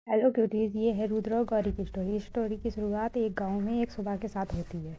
Hello cuties, ये है रुद्र और गौरी की स्टोरी। इस स्टोरी की शुरुआत एक गांव में एक सुबह के साथ होती है,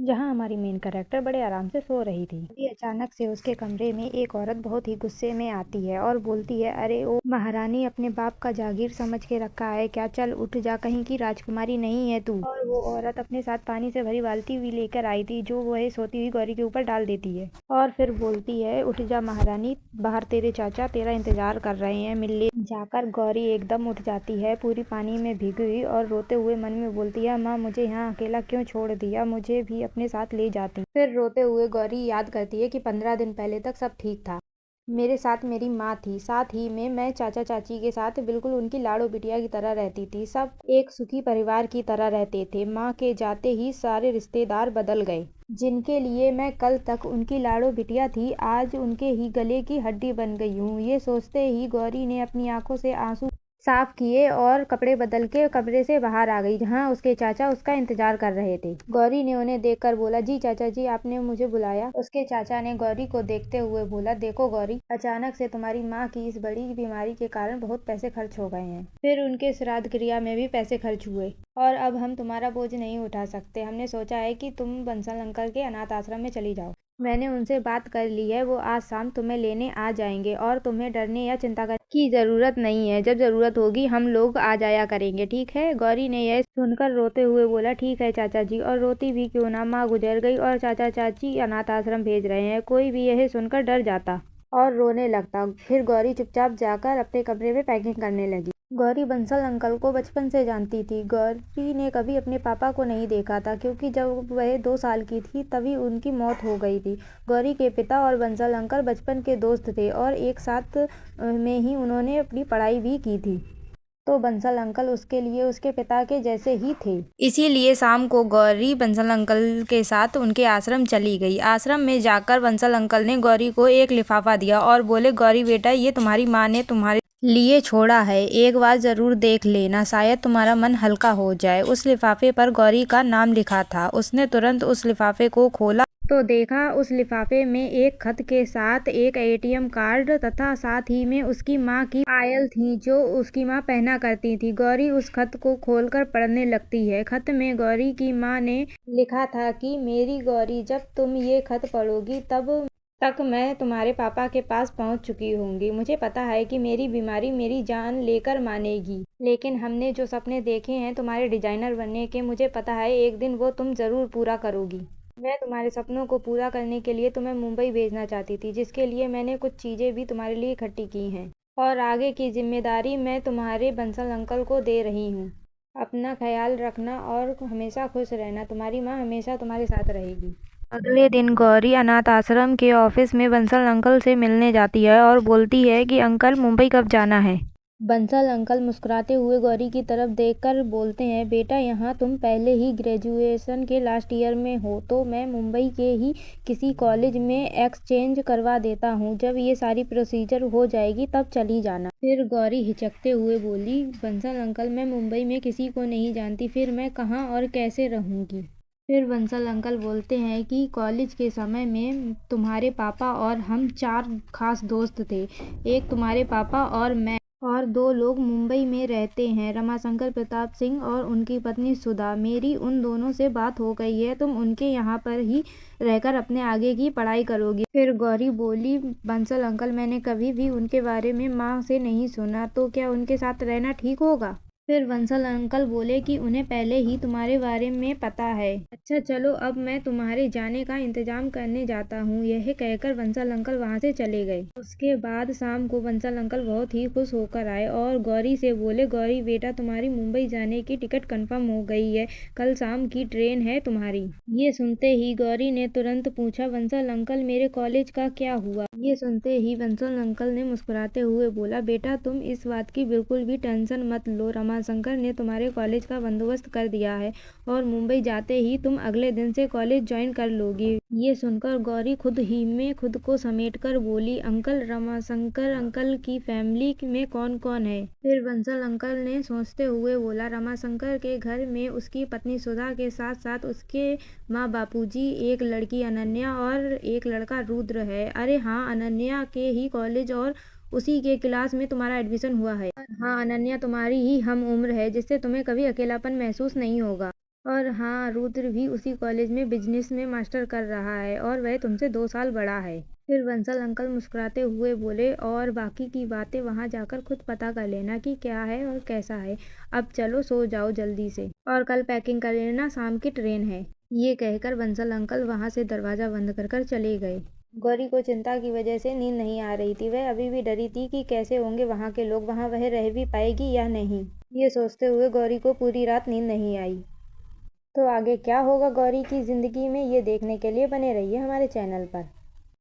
जहां हमारी मेन कैरेक्टर बड़े आराम से सो रही थी। तभी अचानक से उसके कमरे में एक औरत बहुत ही गुस्से में आती है और बोलती है, अरे ओ महारानी, अपने बाप का जागीर समझ के रखा है क्या? चल उठ जा, कहीं की राजकुमारी नहीं है तू। और वो औरत अपने साथ पानी से भरी बाल्टी भी लेकर आई थी, जो वह सोती हुई गौरी के ऊपर डाल देती है और फिर बोलती है, उठ जा महारानी, बाहर तेरे चाचा तेरा इंतजार कर रहे हैं, मिल ले जाकर। गौरी एकदम उठ जाती है, पूरी पानी में भीगी हुई, और रोते हुए मन में बोलती है, माँ मुझे यहाँ अकेला क्यों छोड़ दिया, मुझे भी अपने साथ ले जाती। फिर रोते हुए गौरी याद करती है कि 15 दिन पहले तक सब ठीक था, मेरे साथ मेरी माँ थी, साथ ही में मैं चाचा चाची के साथ बिल्कुल उनकी लाड़ो बिटिया की तरह रहती थी। सब एक सुखी परिवार की तरह रहते थे। माँ के जाते ही सारे रिश्तेदार बदल गए, जिनके लिए मैं कल तक उनकी लाड़ो बिटिया थी, आज उनके ही गले की हड्डी बन गई हूँ। ये सोचते ही गौरी ने अपनी आंखों से आंसू साफ किए और कपड़े बदल के कमरे से बाहर आ गई, जहाँ उसके चाचा उसका इंतजार कर रहे थे। गौरी ने उन्हें देखकर बोला, जी चाचा जी, आपने मुझे बुलाया? उसके चाचा ने गौरी को देखते हुए बोला, देखो गौरी, अचानक से तुम्हारी माँ की इस बड़ी बीमारी के कारण बहुत पैसे खर्च हो गए हैं, फिर उनके श्राद्ध क्रिया में भी पैसे खर्च हुए, और अब हम तुम्हारा बोझ नहीं उठा सकते। हमने सोचा है कि तुम बंसल अंकल के अनाथ आश्रम में चली जाओ। मैंने उनसे बात कर ली है, वो आज शाम तुम्हें लेने आ जाएंगे और तुम्हें डरने या चिंता करने की जरूरत नहीं है। जब जरूरत होगी हम लोग आ जाया करेंगे, ठीक है? गौरी ने यह सुनकर रोते हुए बोला, ठीक है चाचा जी। और रोती भी क्यों ना, माँ गुजर गई और चाचा चाची अनाथ आश्रम भेज रहे हैं। कोई भी यह सुनकर डर जाता और रोने लगता। फिर गौरी चुपचाप जाकर अपने कमरे में पैकिंग करने लगी। गौरी बंसल अंकल को बचपन से जानती थी। गौरी ने कभी अपने पापा को नहीं देखा था, क्योंकि जब वह 2 साल की थी तभी उनकी मौत हो गई थी। गौरी के पिता और बंसल अंकल बचपन के दोस्त थे और एक साथ में ही उन्होंने अपनी पढ़ाई भी की थी, तो बंसल अंकल उसके लिए उसके पिता के जैसे ही थे। इसीलिए शाम को गौरी बंसल अंकल के साथ उनके आश्रम चली गई। आश्रम में जाकर बंसल अंकल ने गौरी को एक लिफाफा दिया और बोले, गौरी बेटा, ये तुम्हारी माँ ने तुम्हारे लिए छोड़ा है, एक बार जरूर देख लेना, शायद तुम्हारा मन हल्का हो जाए। उस लिफाफे पर गौरी का नाम लिखा था। उसने तुरंत उस लिफाफे को खोला तो देखा उस लिफाफे में एक खत के साथ एक एटीएम कार्ड तथा साथ ही में उसकी माँ की पायल थी, जो उसकी माँ पहना करती थी। गौरी उस खत को खोलकर पढ़ने लगती है। खत में गौरी की माँ ने लिखा था कि मेरी गौरी, जब तुम ये खत पढ़ोगी तब तक मैं तुम्हारे पापा के पास पहुंच चुकी होंगी। मुझे पता है कि मेरी बीमारी मेरी जान लेकर मानेगी, लेकिन हमने जो सपने देखे हैं तुम्हारे डिजाइनर बनने के, मुझे पता है एक दिन वो तुम जरूर पूरा करोगी। मैं तुम्हारे सपनों को पूरा करने के लिए तुम्हें मुंबई भेजना चाहती थी, जिसके लिए मैंने कुछ चीज़ें भी तुम्हारे लिए इकट्ठी की हैं, और आगे की जिम्मेदारी मैं तुम्हारे बंसल अंकल को दे रही हूँ। अपना ख्याल रखना और हमेशा खुश रहना। तुम्हारी माँ हमेशा तुम्हारे साथ रहेगी। अगले दिन गौरी अनाथ आश्रम के ऑफिस में बंसल अंकल से मिलने जाती है और बोलती है कि अंकल, मुंबई कब जाना है? बंसल अंकल मुस्कुराते हुए गौरी की तरफ देखकर बोलते हैं, बेटा, यहाँ तुम पहले ही ग्रेजुएशन के लास्ट ईयर में हो, तो मैं मुंबई के ही किसी कॉलेज में एक्सचेंज करवा देता हूँ। जब ये सारी प्रोसीजर हो जाएगी तब चली जाना। फिर गौरी हिचकते हुए बोली, बंसल अंकल, मैं मुंबई में किसी को नहीं जानती, फिर मैं कहाँ और कैसे रहूँगी? फिर बंसल अंकल बोलते हैं कि कॉलेज के समय में तुम्हारे पापा और हम 4 खास दोस्त थे। एक तुम्हारे पापा और मैं, और 2 लोग मुंबई में रहते हैं, रमाशंकर प्रताप सिंह और उनकी पत्नी सुधा। मेरी उन दोनों से बात हो गई है, तुम उनके यहाँ पर ही रहकर अपने आगे की पढ़ाई करोगी। फिर गौरी बोली, बंसल अंकल, मैंने कभी भी उनके बारे में माँ से नहीं सुना, तो क्या उनके साथ रहना ठीक होगा? फिर बंसल अंकल बोले कि उन्हें पहले ही तुम्हारे बारे में पता है। अच्छा चलो, अब मैं तुम्हारे जाने का इंतजाम करने जाता हूँ। यह कहकर बंसल अंकल वहाँ से चले गए। उसके बाद शाम को बंसल अंकल बहुत ही खुश होकर आए और गौरी से बोले, गौरी बेटा, तुम्हारी मुंबई जाने की टिकट कंफर्म हो गई है, कल शाम की ट्रेन है तुम्हारी। ये सुनते ही गौरी ने तुरंत पूछा, बंसल अंकल, मेरे कॉलेज का क्या हुआ? ये सुनते ही बंसल अंकल ने मुस्कुराते हुए बोला, बेटा, तुम इस बात की बिल्कुल भी टेंशन मत लो, रमाशंकर ने तुम्हारे कॉलेज का बंदोबस्त कर दिया है और मुंबई जाते ही तुम अगले दिन से कॉलेज ज्वाइन कर लोगी। ये सुनकर गौरी खुद ही में खुद को समेटकर बोली, अंकल, रमाशंकर अंकल की फैमिली में कौन कौन है? फिर बंसल अंकल ने सोचते हुए बोला, रमाशंकर के घर में उसकी पत्नी सुधा के साथ साथ उसके माँ बापूजी, एक लड़की अनन्या और एक लड़का रुद्र है। अरे हाँ, अनन्या के ही कॉलेज और उसी के क्लास में तुम्हारा एडमिशन हुआ है। और हाँ अनन्या, तुम्हारी ही हम उम्र है, जिससे तुम्हें कभी अकेलापन महसूस नहीं होगा। और हाँ, रुद्र भी उसी कॉलेज में बिजनेस में मास्टर कर रहा है और वह तुमसे 2 साल बड़ा है। फिर बंसल अंकल मुस्कुराते हुए बोले, और बाकी की बातें वहाँ जाकर खुद पता कर लेना कि क्या है और कैसा है। अब चलो सो जाओ जल्दी से, और कल पैकिंग कर लेना, शाम की ट्रेन है। ये कहकर बंसल अंकल वहाँ से दरवाजा बंद कर चले गए। गौरी को चिंता की वजह से नींद नहीं आ रही थी। वह अभी भी डरी थी कि कैसे होंगे वहाँ के लोग, वहाँ वह रह भी पाएगी या नहीं। ये सोचते हुए गौरी को पूरी रात नींद नहीं आई। तो आगे क्या होगा गौरी की ज़िंदगी में, ये देखने के लिए बने रहिए हमारे चैनल पर।